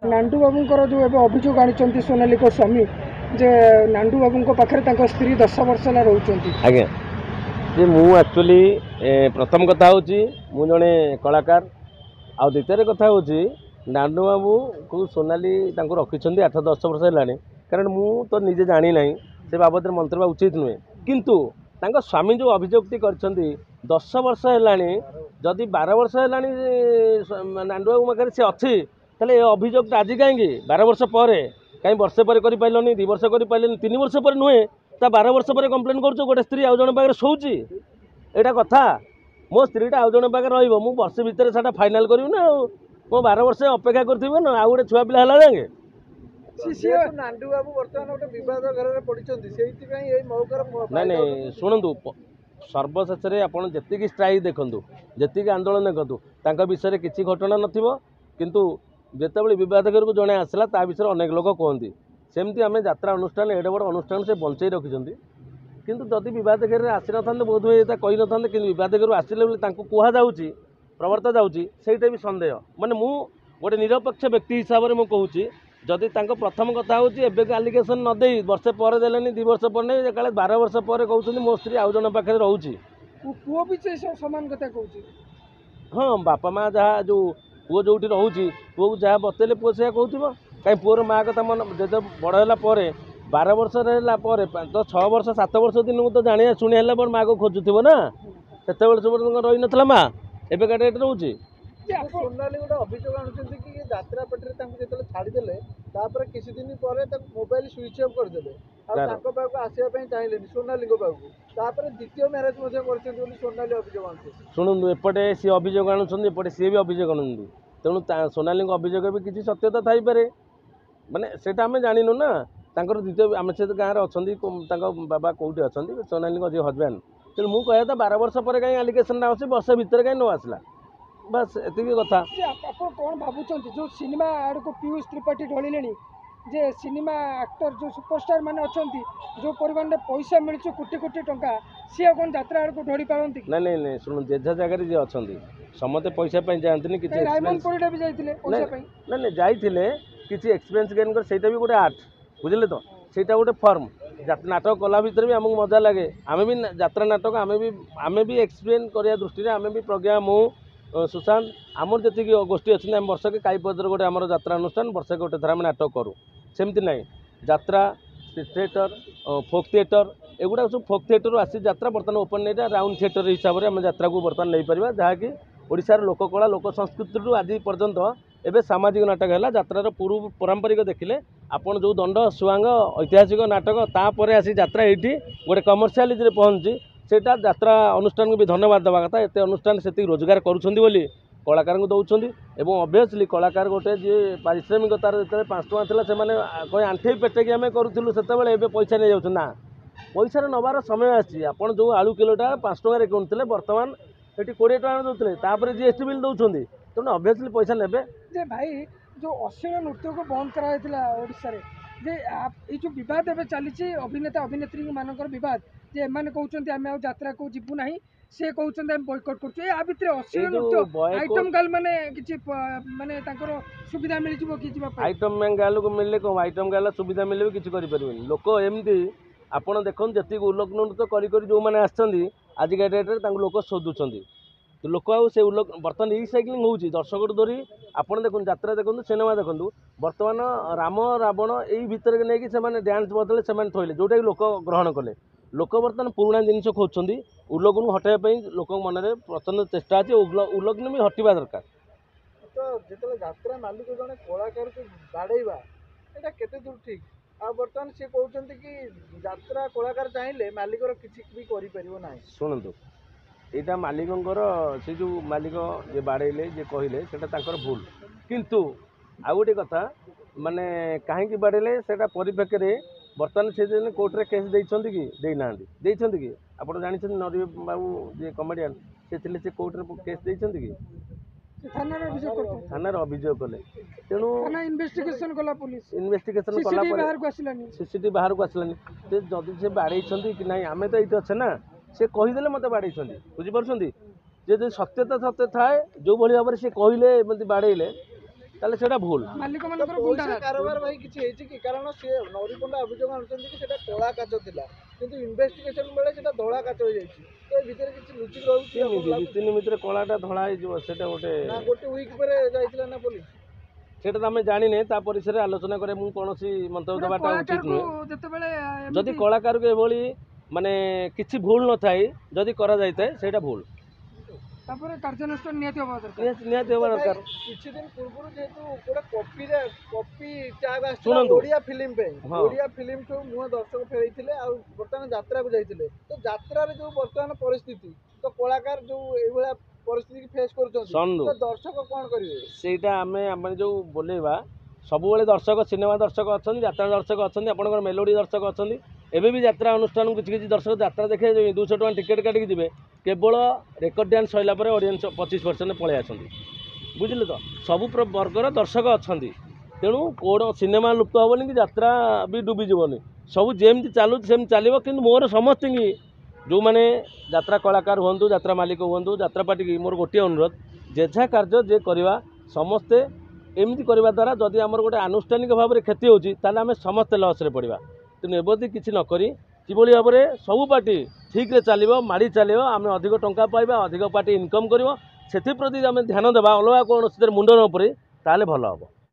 नांडू बाबूंकर जो एवं अभियोग आनी सोनाली को स्वामी जे नांडू बाबू पाखे स्त्री 10 वर्ष है रोच आज्ञा जे मु एक्चुअली प्रथम कथा हूँ मु जड़े कलाकार आ द्वितीय कथा हूँ नांडू बाबू को सोनाली रखी 8-10 वर्ष है कारण मु तो निजे जानी ना से बाबद मंत्र उचित नुहे किंतु स्वामी जो अभियोगटी कर 10 वर्ष है जदि 12 वर्ष है नांडू बाबू पाखे सी अच्छी ताले अभियोग आज कहीं 12 वर्ष पर कहीं वर्षे पर कर पारे 2 वर्ष कर पारे 3 वर्ष पर नुहे 12 वर्ष पर कम्प्लेन कर गोटे स्त्री आउ जन पाखे शोची एटा कथा मो स्त्रीटा आउ जन पाखे वर्ष भितर से फाइनाल करी ना मो 12 वर्ष अपेक्षा कर ना आउ गोटे छुआ पिला जाएंगे नांडू बाबू बर्तमान गोटे विवाद घर में पड़ी नहीं शुणु सर्वशेष में आपड़ जी स्ट्राइक देखूँ जी आंदोलन देखूँ विषय किसी घटना नथिबो किंतु जितेबाला विवाद घर को जड़े आसला ता विषय अनेक लोक कहती सेमती आम यात्रा अनुष्ठान एडे बड़ अनुष्ठान से बंचई रखिंट किंतु जदि विवाद घर आसी ना बोध हुए कही ना कि विवाद घर आसिले कहुच्छी प्रवर्ता जाटा भी सन्देह माने मु गोटे निरपेक्ष व्यक्ति हिसाब से मुझे जदि प्रथम कथा हूँ एवं आलिगेसन नदे वर्षे पर देलेनी 2 वर्ष पर नहीं काले 12 वर्ष पर कहते मो स्त्री आउ जन पाखे रोचे पुओ भी सामान कथा कहूँ हाँ बापा माँ जहाँ जो पुओ जो रोचे पुओ को जहाँ बतेले पुओ से कहूँ कहीं पुअर माँ कथा मन जो बड़ है 12 वर्ष है तो 6 वर्ष 7 वर्ष दिन को तो जाने शुणी है माँ को खोजुव ना से रही नाला माँ एवं डेट रोचे सोनाली गोटे अभियोग आणुଛନ୍ତି कि यात्रा पेटे जो छाड़देले किसी दिन पर मोबाइल स्विच ऑफ करदे आसवाई चाहिए सोनाली पाक द्वितीय मैरेज सोनाली अभियोग आणुଛନ୍ତି शुणु एपटे सी अभियोग आणुଛନ୍ତି एपटे सी भी अभियोग आणुଛନ୍ତି तेणु सोनाली अभियोग भी किसी सत्यता थाईपे माने सेटा आम जानिनु ना द्वितीय आम से गाँव अच्छा बाबा कौटी अच्छा सोनाली जी हजबैंड तेणु मुझे कहता 12 वर्ष पर कहीं आलिगेसन आसे वर्ष भितर कहीं न आसला बस एति कथा आप कौन भावुं जो सिनेमा आड़ को पीयूष त्रिपाठी ढलिले जे सिनेमा एक्टर जो सुपरस्टार माने अच्छा जो परिमाण में पैसा मिलूँ कोटी कोटी टंका सी कौन यात्रा आड़ को ढली पारती नहीं नहीं नहीं शुणु जेझा जगह जी अच्छा समस्ते पैसा जाती कि नहीं जाइए किसी एक्सपीरियंस गेन कर सेटा भी गोटे आर्ट बुझे तो सेटा गोटे फर्म नाटक कला भितर भी आमको मजा लगे आम भी यात्रा नाटक आम भी एक्सप्लेन करने दृष्टि आम भी प्रज्ञा मु सुशांत आमर जी गोष्ठी अच्छी आम वर्ष के काईपदर गोटे आम यात्रा अनुष्ठान वर्ष के गोटे थर आम नाटक करूँ सेमती ना यात्रा थिएटर फोक थिएटर एगुड़ा सब फोक थिएटर आसी यात्रा बर्तमान ओपन नहीं राउंड थिएटर हिसाब से आम यात्रा को बर्तमान नहीं पार जहाँकि ओडिशार लोककला लोक संस्कृति आज पर्यंत एवं सामाजिक नाटक है यात्रार पूर्व पारंपरिक देखिले आपन जो दंड सुआंग ऐतिहासिक नाटक तापर आसी यात्रा ये गोटे कमर्शियालिटी पहुँची सेटा यात्रा अनुष्ठान को भी धन्यवाद देवा कथा एत अनुष्ठान से रोजगार करुँच कलाकार को दौरान एवं ऑब्वियसली कलाकार गोटे जी पारिश्रमिक तार जो 5 टଙ୍କା था से कोई आंठे पेटेक आम करूँ से पैसा नहीं जाऊँ ना पैसा नबार समय आसी आपड़ जो आलू किलोटा 5 टଙ୍କା किणुते बर्तमान ये 20 टଙ୍କା दौते तापर जीएसटी बिल दौरान तेणु ऑब्वियसली पैसा नेबे जे भाई जो अश्लील नृत्य को बंद कराई जे ये जो विवाद एवं चली अभिनेता अभिनेत्री मानकर विवाद जे एम कहते आम यात्रा को जीवु ना से कहते बॉयकट कर अश्लील नृत्य आइटम गाल माने किछि माने सुविधा मिल कि आइटम गाल को मिलले कौन आइटम गाल सुविधा मिले किसी करें लोक एमती आपड़ देखो जी उल्लक नृत्य कर जो मैंने आजिका डेट्रे लोक शोधुंट तो लोक से उल्लक बर्तमान ई साइक्लिंग होची दर्शक धरी आपड़ देखो यात्रा देखो सिनेमा देखो बर्तमान राम रावण यही भितर नहीं कि डांस बदले से थोले जोटा लोक ग्रहण कले लोक बर्तमान पुराणा जिन खोजुंट उल्लग्न हटाइवाई लोक मन में प्रचंड चेष्टा अच्छे उल्लग्न भी हटवा दरकार तो जो यात्रा मालिक जड़े कलाकार को बाड़ेवा यहाँ केते दूर ठीक आ बर्तमान सी कहते कि यात्रा कलाकार चाहिए मालिकर किसी भी करें शुणु यहाँ मालिकर से जो मालिक जे बाड़े जे कहले से भूल किंतु आ गोटे कथा माने कहीं बाड़े से परिप्रेक्षी में बर्तमान से कोर्टे केस देते कि देना कि आप जानते नरी बाबू जे कमेडियन से कोर्टे केस देते कि थाना अभियोग कले तेणु इन्वेस्टिगेशन कला पुलिस इन्वेस्टिगेशन सीसीटीवी बाहर को आसलानी जदि से बाड़े कि ना आम तो ये अच्छे ना से कहीदे मत बाड़े बुझीपार जे सत्यता सत्य थाए जो भाई भाव में सी कहले मत बाड़े তাহলে সেটা ভুল। ମାଲିକମାନଙ୍କର ପଇସା ଗୁଣ୍ଡା କାରବାର ଭାଇ କିଛି ହେଇଛି କି? କାରଣ ସେ ନରୀ ପଣ୍ଡା ଅଭିଯୋଗ ଆଣୁଛନ୍ତି କି ସେଟା କଳା କାଚ ଥିଲା, କିନ୍ତୁ ଇନଭେଷ୍ଟିଗେସନ ବେଳେ ସେଟା ଧଳା କାଚ ହେଇଯାଇଛି। ତ ଏ ଭିତରେ କିଛି ଲୁଚିକି ରହୁଛି କେମିତି 2-3 ଭିତରେ କଳାଟା ଧଳା ହେଇଯିବ? ସେଟା ଗୋଟେ ନା ଗୋଟେ ୱିକ୍ ପରେ ଯାଇଥିଲା ନା ପୋଲିସ? ସେଟା ତ ଆମେ ଜାଣିନେ, ତା ପରିସରରେ ଆଲୋଚନା করে ମୁଁ କୌଣସି ମନ୍ତବ୍ୟ ଦେବାଟା ଉଚିତ ନୁହେଁ। ଯେତେବେଳେ ଯଦି କଳାକାରକୁ ଏଭଳି ମାନେ କିଛି ଭୁଲ ନଥାଏ ଯଦି କରାଯାଇଥାଏ ସେଇଟା ଭୁଲ, ତାପରେ କାର୍ଯ୍ୟାନୁଷ୍ଠାନ ନିହାତି ହେବା ଦରକାର। ନିହାତି ହେବା ଦରକାର। କିଛି ଦିନ ପୂର୍ବରୁ ଯେହେତୁ ଗୋଟେ କପି ଟ୍ୟାଗ ଆସିଥିଲା ଶୁଣନ୍ତୁ। ଓଡ଼ିଆ ଫିଲ୍ମ ପାଇଁ, ହଁ। ଓଡ଼ିଆ ଫିଲ୍ମ ସବୁ ମୁହଁ ଦର୍ଶକ ଫେରାଇଥିଲେ ଆଉ ବର୍ତ୍ତମାନ ଯାତ୍ରାକୁ ଯାଇଥିଲେ। ତ ଯାତ୍ରାରେ ଯୋଉ ବର୍ତ୍ତମାନ ପରିସ୍ଥିତି, ତ କଳାକାର ଯୋଉ ଏଇଭଳିଆ ପରିସ୍ଥିତି ଫେସ୍ କରୁଛନ୍ତି, ଶୁଣନ୍ତୁ। ତ ଦର୍ଶକ କ'ଣ କରିବେ? ସେଇଟା ଆମେ ଯୋଉ ବୋଲେଇବା, ସବୁବେଳେ ଦର୍ଶକ ସିନେମା ଦର୍ଶକ ଅଛନ୍ତି, ଯାତ୍ରା ଦର୍ଶକ ଅଛନ୍ତି, ଆପଣଙ୍କର ମେଲୋଡି ଦର୍ଶକ ଅଛନ୍ତି। ଏବେ ବି ଯାତ୍ରା ଅନୁଷ୍ଠାନକୁ କିଛି କିଛି ଦର୍ଶକ ଯାତ୍ରା ଦେଖିବେ 200 ଟଙ୍କା ଟିକେଟ୍ କାଟିକି ଯିବେ, କେବଳ ରେକର୍ଡ ଡ୍ୟାନ୍ସ ସରିଲା ପରେ ଅଡ଼ିଏନ୍ସ 25% ପଳେଇ ଆସନ୍ତି। ବୁଝିଲେ ତ? ସବୁ ବର୍ଗର ଦର୍ଶକ ଅଛନ୍ତି। ତେଣୁ କୋଣ ସିନେମା ଲୁପ୍ତ ହେବନି କି ଯାତ୍ରା ବି ଡୁବିଯିବନି, ସବୁ ଯେମିତି ଚାଲୁଛି ସେମିତି ଚାଲିବ। କିନ୍ତୁ ମୋର ସମସ୍ତଙ୍କୁ ଯେଉଁମାନେ ଯାତ୍ରା କଳାକାର ହୁଅନ୍ତୁ, ଯାତ୍ରା ମାଲିକ ହୁଅନ୍ତୁ, ଯାତ୍ରା ପାର୍ଟିକି ମୋର ଗୋଟିଏ ଅନୁରୋଧ, ଯେଝା କାର୍ଯ୍ୟ ଯେ କରିବା, ସମସ୍ତେ ଏମିତି କରିବା ଦ୍ୱାରା ଯଦି ଆମର ଗୋଟେ ଆନୁଷ୍ଠାନିକ ଭାବରେ କ୍ଷତି ହେଉଛି ତାହେଲେ ଆମେ ସମସ୍ତେ ଲସ୍ରେ ପଡ଼ିବା। ତେଣୁ ଏମିତି କିଛି ନ କରି କିଭଳି ଭାବରେ ସବୁ ପାର୍ଟି ଠିକ୍ରେ ଚାଲିବ, ମାଡ଼ି ଚାଲିବ, ଆମେ ଅଧିକ ଟଙ୍କା ପାଇବା, ଅଧିକ ପାର୍ଟି ଇନକମ୍ କରିବ, ସେଥିପ୍ରତି ଆମେ ଧ୍ୟାନ ଦେବା, ଅଲଗା କୌଣସିଥିରେ ମୁଣ୍ଡ ନ ପଡ଼ି, ତାହେଲେ ଭଲ ହେବ।